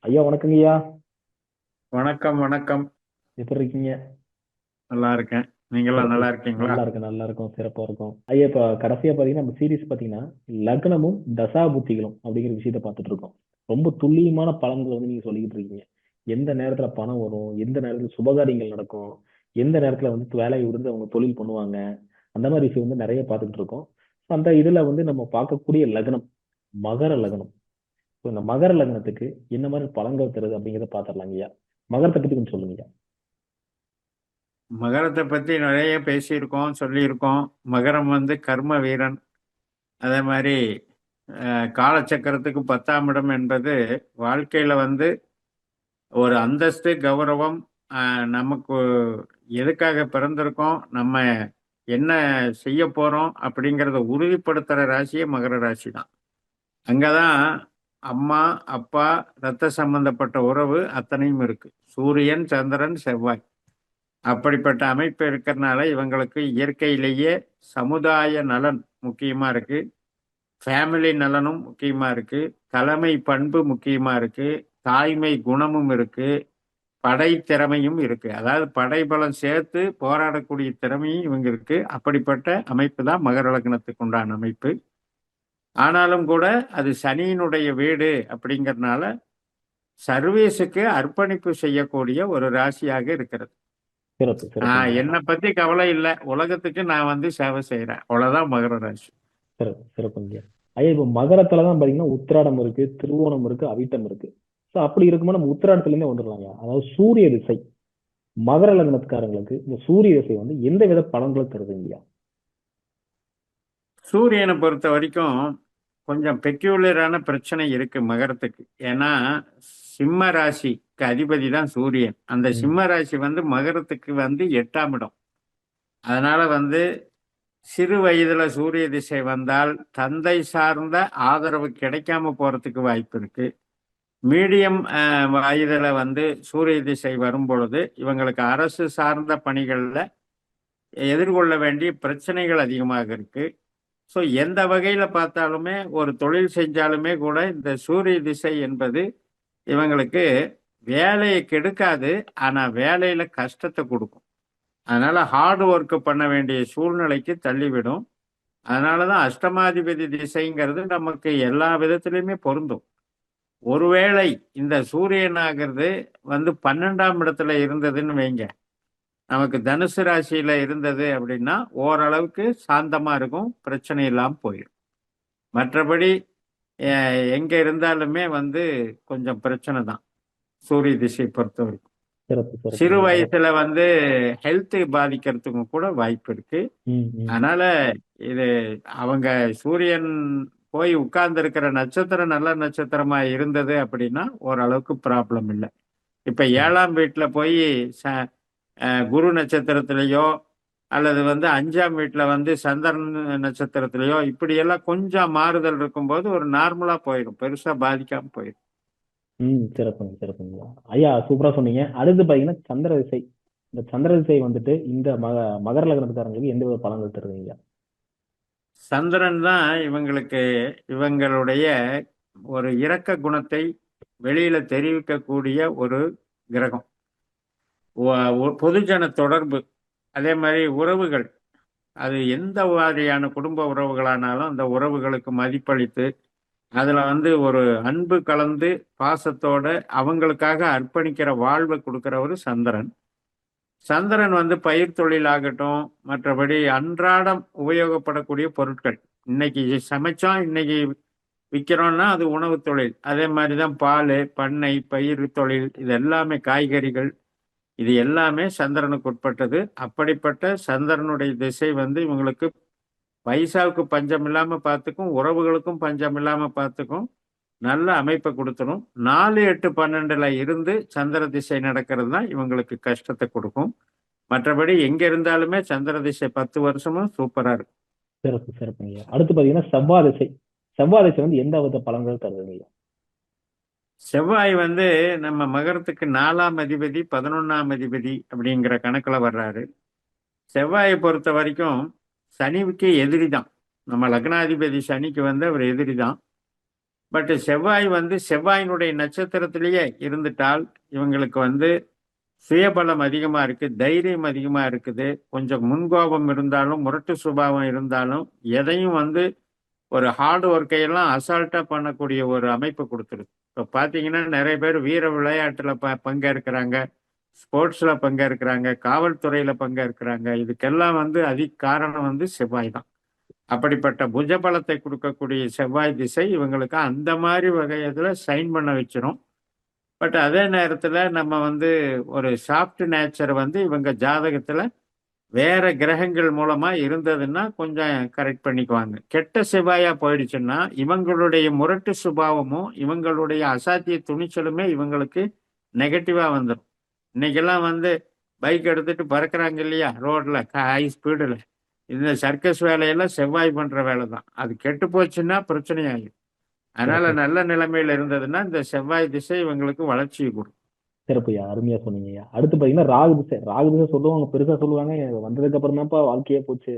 ஐயா வணக்கங்க ஐயா. வணக்கம் வணக்கம். எப்படி இருக்கீங்க? நல்லா இருக்கேன். நீங்களாம் சிறப்பு. நல்லா இருக்கீங்களா? நல்லா இருக்கும், நல்லா இருக்கும், சிறப்பா இருக்கும் ஐயா. இப்ப கடைசியா பாத்தீங்கன்னா நம்ம சீரிஸ் பாத்தீங்கன்னா லக்னமும் தசாபுத்திகளும் அப்படிங்கிற விஷயத்த பார்த்துட்டு இருக்கோம். ரொம்ப துல்லியமான பலன்களை வந்து நீங்க சொல்லிக்கிட்டு இருக்கீங்க. எந்த நேரத்துல பணம் வரும், எந்த நேரத்துல சுபகாரியங்கள் நடக்கும், எந்த நேரத்துல வந்து வேலையை விருந்து அவங்க தொழில் பண்ணுவாங்க, அந்த மாதிரி விஷயம் வந்து நிறைய பார்த்துக்கிட்டு இருக்கோம். அந்த இதுல வந்து நம்ம பார்க்கக்கூடிய லக்னம் மகர லக்னம். So, இந்த மகர லக்னத்துக்கு என்ன மாதிரி பலன்கள் தருது அப்படிங்கிறத பாத்திரலாங்க ஐயா. மகரத்தை பத்தி கொஞ்சம் சொல்லுங்க ஐயா. மகரத்தை பத்தி நிறைய பேசியிருக்கோம், சொல்லியிருக்கோம். மகரம் கர்ம வீரன். அதே மாதிரி காலச்சக்கரத்துக்கு 10ஆம் இடம் என்பது வாழ்க்கையில ஒரு அந்தஸ்து, கௌரவம். நமக்கு எதுக்காக பிறந்திருக்கோம், நம்ம என்ன செய்ய போறோம் அப்படிங்கிறத உறுதிப்படுத்துற ராசியே மகர ராசி தான். அங்கதான் அம்மா, அப்பா, ரத்த சம்பந்தப்பட்ட உறவு அத்தனையும் இருக்கு. சூரியன், சந்திரன், செவ்வாய். அப்படிப்பட்ட அமைப்பு இருக்கிறதுனால இவங்களுக்கு இயற்கையிலேயே சமுதாய நலன் முக்கியமா இருக்கு. ஃபேமிலி நலனும் முக்கியமா இருக்கு. தலைமை பண்பு முக்கியமா இருக்கு. தாய்மை குணமும் இருக்கு. படை திறமையும் இருக்கு. அதாவது படைபலம் சேர்த்து போராடக்கூடிய திறமையும் இவங்க இருக்கு. அப்படிப்பட்ட அமைப்பு தான் மகர லக்னத்துக்கு உண்டான அமைப்பு. ஆனாலும் கூட அது சனியினுடைய வீடு அப்படிங்கிறதுனால சர்வீஸுக்கு அர்ப்பணிப்பு செய்யக்கூடிய ஒரு ராசியாக இருக்கிறது. சிறப்பு, சிறப்புங்க. என்னை பத்தி கவலை இல்லை, உலகத்துக்கு நான் சேவை செய்யறேன், அவ்வளவுதான் மகர ராசி. சிறப்பு, சிறப்புங்க. ஐயா இப்போ மகரத்துல தான் பாத்தீங்கன்னா உத்திராடம் இருக்கு, திருவோணம் இருக்கு, அவிட்டம் இருக்கு. ஸோ அப்படி இருக்கும்போது நம்ம உத்திராடத்துல இருந்தே வந்துடலாங்க. அதாவது சூரிய திசை மகர லக்னத்துக்காரங்களுக்கு இந்த சூரிய திசை வந்து எந்த வித பலன்களை தருதுங்கய்யா? சூரியனை பொறுத்த வரைக்கும் கொஞ்சம் பெக்யூலரான பிரச்சனை இருக்கு மகரத்துக்கு. ஏன்னா சிம்ம ராசிக்கு அதிபதி தான் சூரியன். அந்த ம். சிம்ம ராசி மகரத்துக்கு 8ஆம் இடம். அதனால சிறு வயதுல சூரிய திசை வந்தால் தந்தை சார்ந்த ஆதரவு கிடைக்காம போறதுக்கு வாய்ப்பு இருக்கு. மீடியம் வயதுல சூரிய திசை வரும் பொழுது இவங்களுக்கு அரசு சார்ந்த பணிகள்ல எதிர்கொள்ள வேண்டிய பிரச்சனைகள் அதிகமாக இருக்கு. ஸோ எந்த வகையில பார்த்தாலுமே ஒரு தொழில் செஞ்சாலுமே கூட இந்த சூரிய திசை என்பது இவங்களுக்கு வேலையை கெடுக்காது, ஆனா வேலையில கஷ்டத்தை கொடுக்கும். அதனால ஹார்ட் ஒர்க் பண்ண வேண்டிய சூழ்நிலைக்கு தள்ளிவிடும். அதனாலதான் அஷ்டமாதிபதி திசைங்கிறது நமக்கு எல்லா விதத்திலையுமே பொருந்தும். ஒருவேளை இந்த சூரியன் ஆகிறது 12ஆம் இடத்துல இருந்ததுன்னு வைங்க, நமக்கு தனுசு ராசியில இருந்தது அப்படின்னா ஓரளவுக்கு சாந்தமா இருக்கும், பிரச்சனை இல்லாம போயிடும். மற்றபடி எங்க இருந்தாலுமே கொஞ்சம் பிரச்சனை தான் சூரிய திசை பொறுத்த வரைக்கும். சிறப்பு, சிறு சிறப்புங்க. வயசுல ஹெல்த் பாதிக்கிறதுக்கும் கூட வாய்ப்பு இருக்கு. ம், ம். அதனால இது அவங்க சூரியன் போய் உட்கார்ந்து இருக்கிற நட்சத்திரம் நல்ல நட்சத்திரமா இருந்தது அப்படின்னா ஓரளவுக்கு ப்ராப்ளம் இல்லை. இப்ப ம். 7ஆம் வீட்டுல போய் குரு நட்சத்திரத்திலேயோ அல்லது 5ஆம் வீட்டுல சந்திரன் நட்சத்திரத்திலேயோ இப்படியெல்லாம் கொஞ்சம் மாறுதல் இருக்கும்போது ஒரு நார்மலா போயிடும், பெருசா பாதிக்காம போயிடும். ம். சிறப்புங்க, சிறப்புங்க. ஐயா சூப்பரா சொன்னீங்க. அடுத்து பாத்தீங்கன்னா சந்திர திசை. இந்த சந்திர திசை வந்துட்டு இந்த மகர லக்னத்துக்காரங்களுக்கு எந்த வித பலன்கள் தருதுங்கய்யா? சந்திரன் தான் இவங்களுடைய ஒரு இரக்க குணத்தை வெளியில தெரிவிக்கக்கூடிய ஒரு கிரகம். பொதுஜன தொடர்பு, அதே மாதிரி உறவுகள். அது எந்த மாதிரியான குடும்ப உறவுகளானாலும் அந்த உறவுகளுக்கு மதிப்பளித்து அதுல ஒரு அன்பு கலந்து பாசத்தோட அவங்களுக்காக அர்ப்பணிக்கிற வாழ்வை கொடுக்கிறவர் சந்திரன். சந்திரன் பயிர் தொழில் ஆகட்டும், மற்றபடி அன்றாடம் உபயோகப்படக்கூடிய பொருட்கள். இன்னைக்கு சமைச்சோம், இன்னைக்கு விற்கிறோம்னா அது உணவு தொழில். அதே மாதிரிதான் பால், பண்ணை, பயிர் தொழில், இது எல்லாமே காய்கறிகள், இது எல்லாமே சந்திரனுக்கு உட்பட்டது. அப்படிப்பட்ட சந்திரனுடைய திசை இவங்களுக்கு பைசாவுக்கு பஞ்சம் இல்லாம பார்த்துக்கும், உறவுகளுக்கும் பஞ்சம் இல்லாம பார்த்துக்கும், நல்ல அமைப்பை கொடுத்துரும். 4, 8, 12ல இருந்து சந்திர திசை நடக்கிறது தான் இவங்களுக்கு கஷ்டத்தை கொடுக்கும். மற்றபடி எங்க இருந்தாலுமே சந்திர திசை 10 வருஷமும் சூப்பரா இருக்கும். சிறப்பு, சிறப்புங்கய்யா. அடுத்து பாத்தீங்கன்னா செவ்வாய் திசை. செவ்வாய் திசை வந்து எந்த வித பலன்கள் தருதுங்கய்யா? செவ்வாய் நம்ம மகரத்துக்கு 4ஆம் அதிபதி, 11ஆம் அதிபதி அப்படிங்கிற கணக்குல வர்றாரு. செவ்வாயை பொறுத்த வரைக்கும் சனிவுக்கு எதிரி தான். நம்ம லக்னாதிபதி சனிக்கு அவர் எதிரி தான். பட் செவ்வாய் வந்து செவ்வாயினுடைய நட்சத்திரத்திலேயே இருந்துட்டால் இவங்களுக்கு வந்து சுயபலம் அதிகமா இருக்கு, தைரியம் அதிகமா இருக்குது, கொஞ்சம் முன்கோபம் இருந்தாலும் முரட்டு சுபாவம் இருந்தாலும் எதையும் வந்து ஒரு ஹார்ட் ஒர்க்கையெல்லாம் அசால்ட்டா பண்ணக்கூடிய ஒரு அமைப்பு கொடுத்துருது. இப்போ பார்த்தீங்கன்னா நிறைய பேர் வீர விளையாட்டுல பங்கேற்கிறாங்க, ஸ்போர்ட்ஸ்ல பங்கேற்கிறாங்க, காவல்துறையில பங்கேற்கிறாங்க. இதுக்கெல்லாம் வந்து காரணம் வந்து செவ்வாய் தான். அப்படிப்பட்ட புஜபலத்தை கொடுக்கக்கூடிய செவ்வாய் திசை இவங்களுக்கு அந்த மாதிரி வகையதுல சைன் பண்ண வச்சிரும். பட் அதே நேரத்துல நம்ம வந்து ஒரு சாஃப்ட் நேச்சர் வந்து இவங்க ஜாதகத்துல வேற கிரகங்கள் மூலமா இருந்ததுன்னா கொஞ்சம் கரெக்ட் பண்ணிக்குவாங்க. கெட்ட செவ்வாயா போயிடுச்சுன்னா இவங்களுடைய முரட்டு சுபாவமும் இவங்களுடைய அசாத்திய துணிச்சலுமே இவங்களுக்கு நெகட்டிவா வந்துடும். இன்னைக்கெல்லாம் வந்து பைக் எடுத்துட்டு பறக்குறாங்க இல்லையா ரோட்ல ஹை ஸ்பீடுல. இந்த சர்க்கஸ் வேலையெல்லாம் செவ்வாய் பண்ற வேலை தான். அது கெட்டு போச்சுன்னா பிரச்சனையாகும். அதனால சிறப்பு நல்ல நிலைமையில இருந்ததுன்னா இந்த செவ்வாய் திசை இவங்களுக்கு வளர்ச்சியை கொடுக்கும். சிறப்புயா, அருமையா சொன்னீங்கய்யா. அடுத்து பாத்தீங்கன்னா ராகு திசை. ராகு திசை சொல்லுவாங்க, பெருசா சொல்லுவாங்க, எனக்கு வந்ததுக்கு அப்புறம் தான்ப்பா வாழ்க்கையே போச்சு.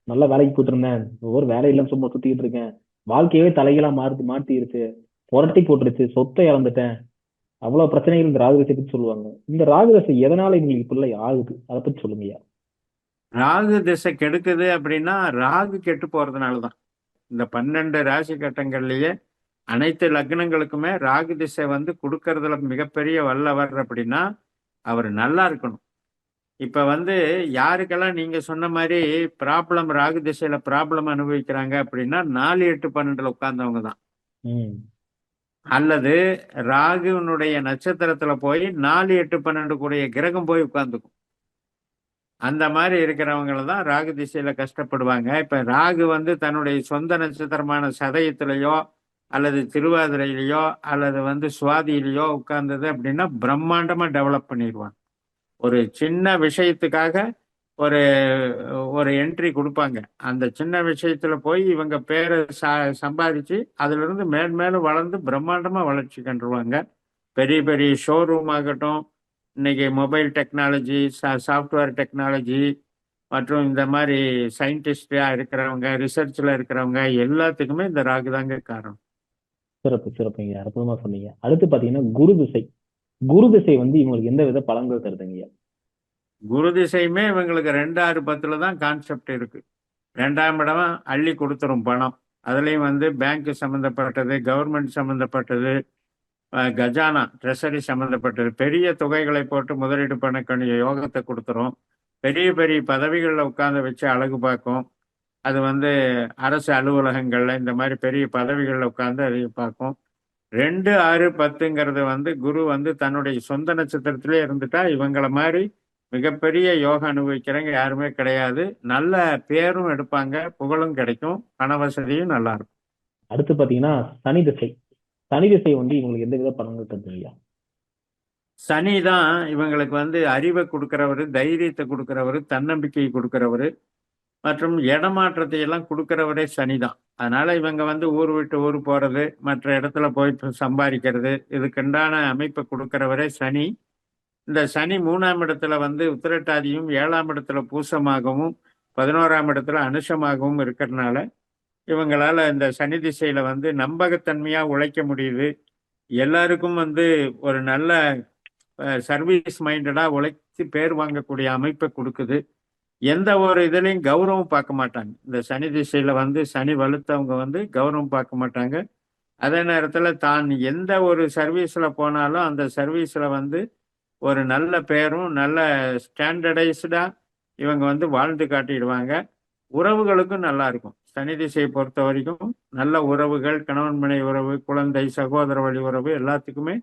நல்லா வேலைக்கு போயிட்டு இருந்தேன், ஒரு வேலை இல்லாம சும்மா சுத்திட்டு இருக்கேன், வாழ்க்கையவே தலைகீழா மாத்திருச்சு, புரட்டி போட்டுருச்சு, சொத்தை இழந்துட்டேன், அவ்வளவு பிரச்சனைகள் இந்த ராகு திசை பத்தி சொல்லுவாங்க. இந்த ராகு திசை எதனால இவங்களுக்கு இப்படி ஆகுது, அதை பத்தி சொல்லுங்கய்யா. ராகு திசை கெடுக்குது அப்படின்னா ராகு கெட்டு போறதுனாலதான். இந்த 12 ராசி கட்டங்கள்லயே அனைத்து லக்னங்களுக்குமே ராகு திசை வந்து கொடுக்கறதுல மிகப்பெரிய வல்லவர் அப்படின்னா அவர் நல்லா இருக்கணும். இப்ப வந்து யாருக்கெல்லாம் நீங்க சொன்ன மாதிரி ப்ராப்ளம் ராகு திசையில ப்ராப்ளம் அனுபவிக்கிறாங்க அப்படின்னா 4, 8, 12 உட்கார்ந்தவங்க தான். ம். அல்லது ராகுனுடைய நட்சத்திரத்துல போய் 4, 8, 12 கூடிய கிரகம் போய் உட்கார்ந்துக்கும். அந்த மாதிரி இருக்கிறவங்கள தான் ராகு திசையில கஷ்டப்படுவாங்க. இப்ப ராகு வந்து தன்னுடைய சொந்த நட்சத்திரமான சதயத்திலேயோ அல்லது திருவாதிரையிலையோ அல்லது வந்து சுவாதியிலையோ உட்கார்ந்தது அப்படின்னா பிரம்மாண்டமா டெவலப் பண்ணிடுவாங்க. ஒரு சின்ன விஷயத்துக்காக ஒரு ஒரு என்ட்ரி கொடுப்பாங்க. அந்த சின்ன விஷயத்துல போய் இவங்க பேரை சம்பாதிச்சு அதுல இருந்து மேன்மேலும் வளர்ந்து பிரம்மாண்டமா வளர்ச்சி கண்டுருவாங்க. பெரிய பெரிய ஷோரூம் ஆகட்டும், இன்னைக்கு மொபைல் டெக்னாலஜி, சாஃப்ட்வேர் டெக்னாலஜி மற்றும் இந்த மாதிரி சயின்டிஸ்டா இருக்கிறவங்க, ரிசர்ச்ல இருக்கிறவங்க எல்லாத்துக்குமே இந்த ராகு தாங்க காரணம். சிறப்பு சிறப்புங்க, அற்புதமா சொன்னீங்க. அடுத்து பாத்தீங்கன்னா குரு திசை. குரு திசை வந்து இவங்களுக்கு எந்த வித பலன்கள் தருதுங்கய்யா? குரு திசையுமே இவங்களுக்கு 2, 6, 10 தான் கான்செப்ட் இருக்கு. 2ஆம் இடம் அள்ளி கொடுத்துரும் பணம். அதுலயும் வந்து பேங்க் சம்பந்தப்பட்டது, கவர்மெண்ட் சம்பந்தப்பட்டது, கஜானா ட்ரெஷரி சம்பந்தப்பட்டது பெரிய தொகைகளை போட்டு முதலீடு பண்ணக்கூடிய யோகத்தை கொடுத்துரும். பெரிய பெரிய பதவிகளில் உட்கார்ந்து வச்சு அழகு பார்க்கும். அது வந்து அரசு அலுவலகங்கள்ல இந்த மாதிரி பெரிய பதவிகளில் உட்கார்ந்து அதை பார்க்கும். 2, 6, 10ங்கிறது வந்து குரு வந்து தன்னுடைய சொந்த நட்சத்திரத்திலே இருந்துட்டா இவங்கள மாதிரி மிகப்பெரிய யோகா அனுபவிக்கிறவங்க யாருமே கிடையாது. நல்ல பேரும் எடுப்பாங்க, புகழும் கிடைக்கும், பண வசதியும் நல்லா இருக்கும். அடுத்து பாத்தீங்கன்னா சனி திசை. சனி திசை வந்து இவங்களுக்கு எந்த வித பலன்கள் தருதுங்கய்யா? சனி தான் இவங்களுக்கு வந்து அறிவை கொடுக்கிறவரு, தைரியத்தை கொடுக்கிறவரு, தன்னம்பிக்கையை கொடுக்கிறவரு மற்றும் இடமாற்றத்தை எல்லாம் கொடுக்கிறவரே சனி தான். அதனால இவங்க வந்து ஊர் விட்டு ஊர் போறது, மற்ற இடத்துல போய் சம்பாதிக்கிறது, இதுக்குண்டான அமைப்பை கொடுக்கிறவரே சனி. இந்த சனி 3ஆம் இடத்துல வந்து உத்திரட்டாதியும், 7ஆம் இடத்துல பூசமாகவும், 11ஆம் இடத்துல அனுஷமாகவும் இருக்கிறதுனால இவங்களால இந்த சனி திசையில வந்து நம்பகத்தன்மையா உழைக்க முடியுது. எல்லாருக்கும் வந்து ஒரு நல்ல சர்வீஸ் மைண்டடா உழைச்சி பேர் வாங்கக்கூடிய அமைப்பை கொடுக்குது. எந்த ஒரு இதுலையும் கௌரவம் பார்க்க மாட்டாங்க. இந்த சனி திசையில வந்து சனி வலுத்தவங்க வந்து கௌரவம் பார்க்க மாட்டாங்க. அதே நேரத்துல தான் எந்த ஒரு சர்வீஸ்ல போனாலும் அந்த சர்வீஸ்ல வந்து ஒரு நல்ல பேரும் நல்ல ஸ்டாண்டர்டைஸ்டா இவங்க வந்து வாழ்ந்து காட்டிடுவாங்க. உறவுகளுக்கும் நல்லா இருக்கும். சனி திசையை பொறுத்த வரைக்கும் நல்ல உறவுகள், கணவன் மனைவி உறவு, குழந்தை, சகோதர வழி உறவு எல்லாத்துக்குமே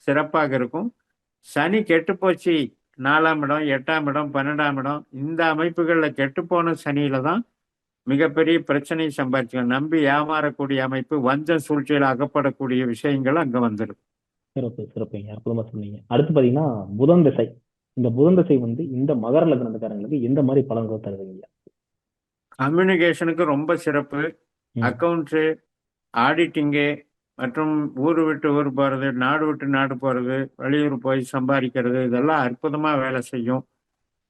சிறப்பாக இருக்கும். சனி கெட்டுப்போச்சு 4ஆம் இடம், 8ஆம் இடம், 12ஆம் இடம் இந்த அமைப்புகள்ல கெட்டுப்போன சனியில தான் மிகப்பெரிய பிரச்சனையை சம்பாதிச்சுக்கணும். நம்பி ஏமாறக்கூடிய அமைப்பு, வஞ்சம் சூழ்ச்சியில் அகப்படக்கூடிய விஷயங்கள் அங்க வந்துடும். சிறப்பு சிறப்புங்க, அற்புதமா சொன்னீங்க. அடுத்து பாத்தீங்கன்னா புதன் திசை. இந்த புதன் திசை வந்து இந்த மகர லக்னத்துக்காரங்களுக்கு எந்த மாதிரி பலன்கள் தருதுங்கய்யா? கம்யூனிகேஷனுக்கு ரொம்ப சிறப்பு. ம். அக்கௌண்ட்ஸு, ஆடிட்டிங்கு மற்றும் ஊர் விட்டு ஊர் போகிறது, நாடு விட்டு நாடு போகிறது, வெளியூர் போய் சம்பாதிக்கிறது இதெல்லாம் அற்புதமாக வேலை செய்யும்.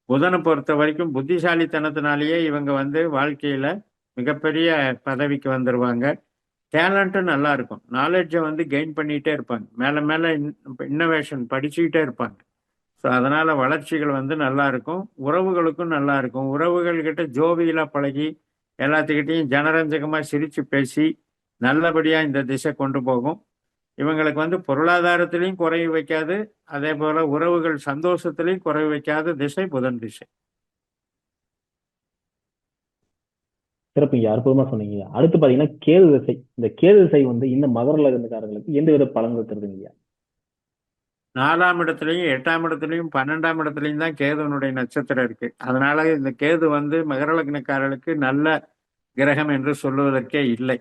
புதனை பொறுத்த வரைக்கும் புத்திசாலித்தனத்தினாலேயே இவங்க வந்து வாழ்க்கையில் மிகப்பெரிய பதவிக்கு வந்துடுவாங்க. டேலண்ட்டும் நல்லா இருக்கும். நாலேஜை வந்து கெயின் பண்ணிகிட்டே இருப்பாங்க. மேலே மேலே இன்னோவேஷன் படிச்சுக்கிட்டே இருப்பாங்க. ஸோ அதனால் வளர்ச்சிகள் வந்து நல்லா இருக்கும். உறவுகளுக்கும் நல்லா இருக்கும். உறவுகள்கிட்ட ஜோவியலாக பழகி எல்லாத்துக்கிட்டையும் ஜனரஞ்சகமாக சிரித்து பேசி நல்லபடியாக இந்த திசை கொண்டு போகும். இவங்களுக்கு வந்து பொருளாதாரத்திலையும் குறைவு வைக்காது. அதே போல் உறவுகள் சந்தோஷத்திலையும் குறைவு வைக்காத திசை புதன் திசை. சிறப்புங்க, அற்புதமா சொன்னீங்க. அடுத்து பாத்தீங்கன்னா கேது திசை. இந்த கேது திசை வந்து இந்த மகர லக்னக்காரர்களுக்கு எந்த வித பலன்கள் தருதுங்க? 4ஆம் இடத்துலையும் 8ஆம் இடத்துலையும் 12ஆம் இடத்துலையும் தான் கேதுவனுடைய நட்சத்திரம் இருக்கு. அதனால இந்த கேது வந்து மகர லக்னக்காரர்களுக்கு நல்ல கிரகம் என்று சொல்லுவதற்கே இல்லை.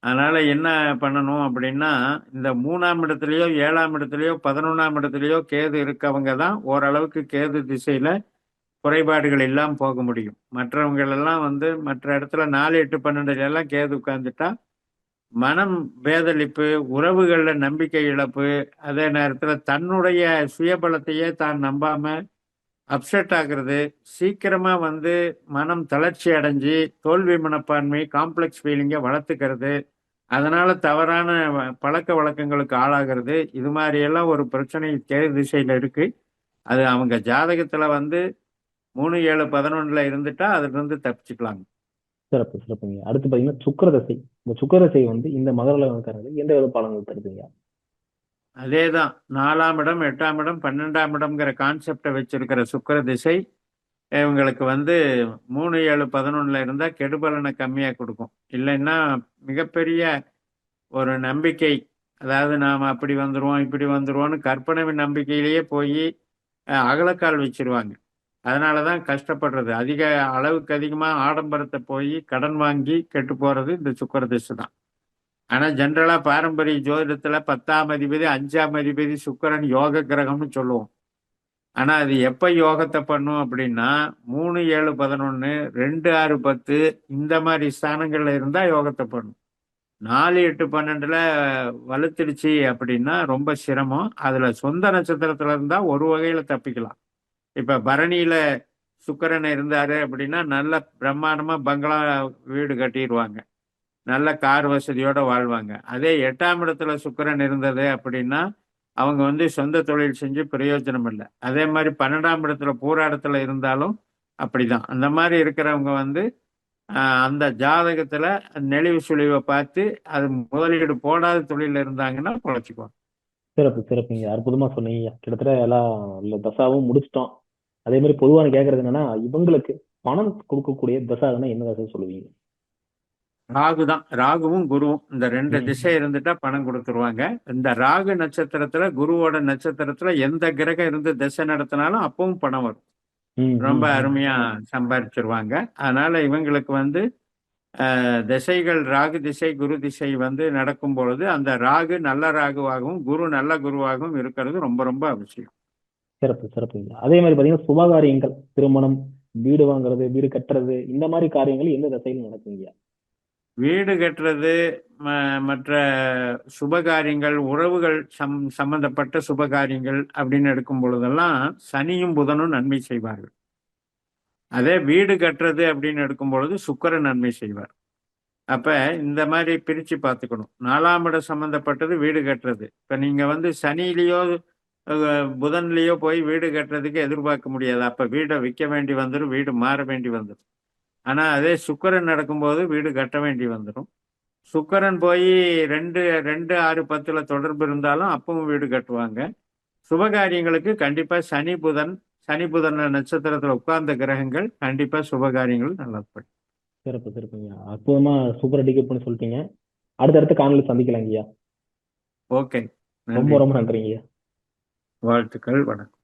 அதனால என்ன பண்ணணும் அப்படின்னா, இந்த 3ஆம் இடத்துலயோ 7ஆம் இடத்துலயோ 11ஆம் இடத்துலயோ கேது இருக்கவங்க தான் ஓரளவுக்கு கேது திசையில குறைபாடுகள் இல்லாம போக முடியும். மற்றவங்க எல்லாம் வந்து மற்ற இடத்துல 4, 8, 12 எல்லாம் கேது உட்கார்ந்துட்டா மனம் பேதலிப்பு, உறவுகள்ல நம்பிக்கை இழப்பு, அதே நேரத்துல தன்னுடைய சுயபலத்தையே தான் நம்பாம அப்செட் ஆகுறது, சீக்கிரமா வந்து மனம் தளர்ச்சி அடைஞ்சு தோல்வி மனப்பான்மை, காம்ப்ளெக்ஸ் ஃபீலிங்கை வளர்த்துக்கிறது, அதனால தவறான பழக்க வழக்கங்களுக்கு ஆளாகிறது. இது மாதிரி எல்லாம் ஒரு பிரச்சனை கேது திசையில இருக்கு. அது அவங்க ஜாதகத்துல வந்து 3, 7, 11ல இருந்துட்டா அதுல இருந்து தப்பிச்சுக்கலாங்க. சிறப்பு சிறப்புங்க. அடுத்து பாத்தீங்கன்னா சுக்கிர தசை. இந்த சுக்கிர தசை வந்து இந்த மகர லக்னக்காரர்களுக்கு எந்த வித பலன்கள் தருதுங்க? அதேதான் 4ஆம் இடம், 8ஆம் இடம், 12ஆம் இடம்ங்கிற கான்செப்டை வச்சிருக்கிற சுக்கிர திசை இவங்களுக்கு வந்து 3, 7, 11ல இருந்தா கெடுபலனை கம்மியா கொடுக்கும். இல்லைன்னா மிகப்பெரிய ஒரு நம்பிக்கை, அதாவது நாம் அப்படி வந்துருவோம் இப்படி வந்துருவோம்னு கற்பனை நம்பிக்கையிலேயே போய் அகலக்கால் வச்சிருவாங்க. அதனால தான் கஷ்டப்படுறது. அதிக அளவுக்கு அதிகமாக ஆடம்பரத்தை போய் கடன் வாங்கி கெட்டு போறது இந்த சுக்கிர திசை தான். ஆனால் ஜென்ரலாக பாரம்பரிய ஜோதிடத்தில் 10ஆம் அதிபதி 5ஆம் அதிபதி சுக்கிரன் யோக கிரகம்னு சொல்லுவோம். ஆனால் அது எப்போ யோகத்தை பண்ணும் அப்படின்னா 3, 7, 11, 2, 6, 10 இந்த மாதிரி ஸ்தானங்கள்ல இருந்தால் யோகத்தை பண்ணும். 4, 8, 12ல வலுத்துடுச்சு அப்படின்னா ரொம்ப சிரமம். அதுல சொந்த நட்சத்திரத்துல இருந்தா ஒரு வகையில தப்பிக்கலாம். இப்ப பரணியில சுக்கிரன் இருந்தாரு அப்படின்னா நல்ல பிரம்மாண்டமா பங்களா வீடு கட்டிடுவாங்க. நல்ல கார் வசதியோட வாழ்வாங்க. அதே 8ஆம் இடத்துல சுக்கிரன் இருந்தது அப்படின்னா அவங்க வந்து சொந்த தொழில் செஞ்சு பிரயோஜனம் இல்லை. அதே மாதிரி 12ஆம் இடத்துல பூராடத்துல இருந்தாலும் அப்படிதான். அந்த மாதிரி இருக்கிறவங்க வந்து அந்த ஜாதகத்துல நெளிவு சுழிவை பார்த்து அது முதலீடு போடாத தொழில இருந்தாங்கன்னா பொழைச்சிக்குவாங்க. சிறப்பு சிறப்புங்க, அற்புதமா சொன்னீங்க. கிட்டத்தட்ட எல்லாம் தசாவும் முடிச்சிட்டோம். அதே மாதிரி பொதுவான கேட்கறது என்னன்னா, இவங்களுக்கு பணம் கொடுக்கக்கூடிய தசாதுன்னா என்ன தசை சொல்லுவீங்க? ராகு தான். ராகுவும் குருவும் இந்த 2 ம், திசை இருந்துட்டா பணம் கொடுத்துருவாங்க. இந்த ராகு நட்சத்திரத்துல குருவோட நட்சத்திரத்துல எந்த கிரகம் இருந்து திசை நடத்தினாலும் அப்பவும் பணம் வரும். ம், ரொம்ப ம், ம். அருமையா சம்பாதிச்சிருவாங்க. அதனால இவங்களுக்கு வந்து திசைகள் ராகு திசை குரு திசை வந்து நடக்கும் பொழுது அந்த ராகு நல்ல ராகுவாகவும் குரு நல்ல குருவாகவும் இருக்கிறது ரொம்ப ரொம்ப அவசியம். சிறப்பு சிறப்புங்க. அதே மாதிரி பாத்தீங்கன்னா சுபகாரியங்கள், திருமணம், வீடு வாங்குறது, வீடு கட்டுறது, இந்த மாதிரி காரியங்கள் எந்த தசையில நடக்குங்க? வீடு கட்டுறது, மற்ற சுபகாரியங்கள், உறவுகள் சம்பந்தப்பட்ட சுபகாரியங்கள் அப்படின்னு எடுக்கும் பொழுதெல்லாம் சனியும் புதனும் நன்மை செய்வார்கள். அதே வீடு கட்டுறது அப்படின்னு எடுக்கும் பொழுது சுக்கிரன் நன்மை செய்வார். அப்ப இந்த மாதிரி பிரிச்சு பார்த்துக்கணும். 4ஆம் இடம் சம்பந்தப்பட்டது வீடு கட்டுறது. இப்ப நீங்க வந்து சனியிலேயோ புதன்லயோ போய் வீடு கட்டுறதுக்கு எதிர்பார்க்க முடியாது. அப்ப வீடை விற்க வேண்டி வந்துடும், வீடு மாற வேண்டி வந்துடும். ஆனா அதே சுக்கிரன் நடக்கும்போது வீடு கட்ட வேண்டி வந்துடும். சுக்கிரன் போய் 2, 2, 6, 10ல தொடர்பு இருந்தாலும் அப்பவும் வீடு கட்டுவாங்க. சுபகாரியங்களுக்கு கண்டிப்பா சனி புதன் நட்சத்திரத்துல உட்கார்ந்த கிரகங்கள் கண்டிப்பா சுபகாரியங்கள் நல்லது. சிறப்பு சிறப்புங்க, அற்புதமா சூப்பரா டிக்கெட் பண்ணி சொல்லிட்டீங்க. அடுத்தடுத்த காணொலி சந்திக்கலாங்கய்யா. ஓகே, ரொம்ப நன்றி, ரொம்ப நன்றிங்கய்யா. வாழ்த்துக்கள், வணக்கம்.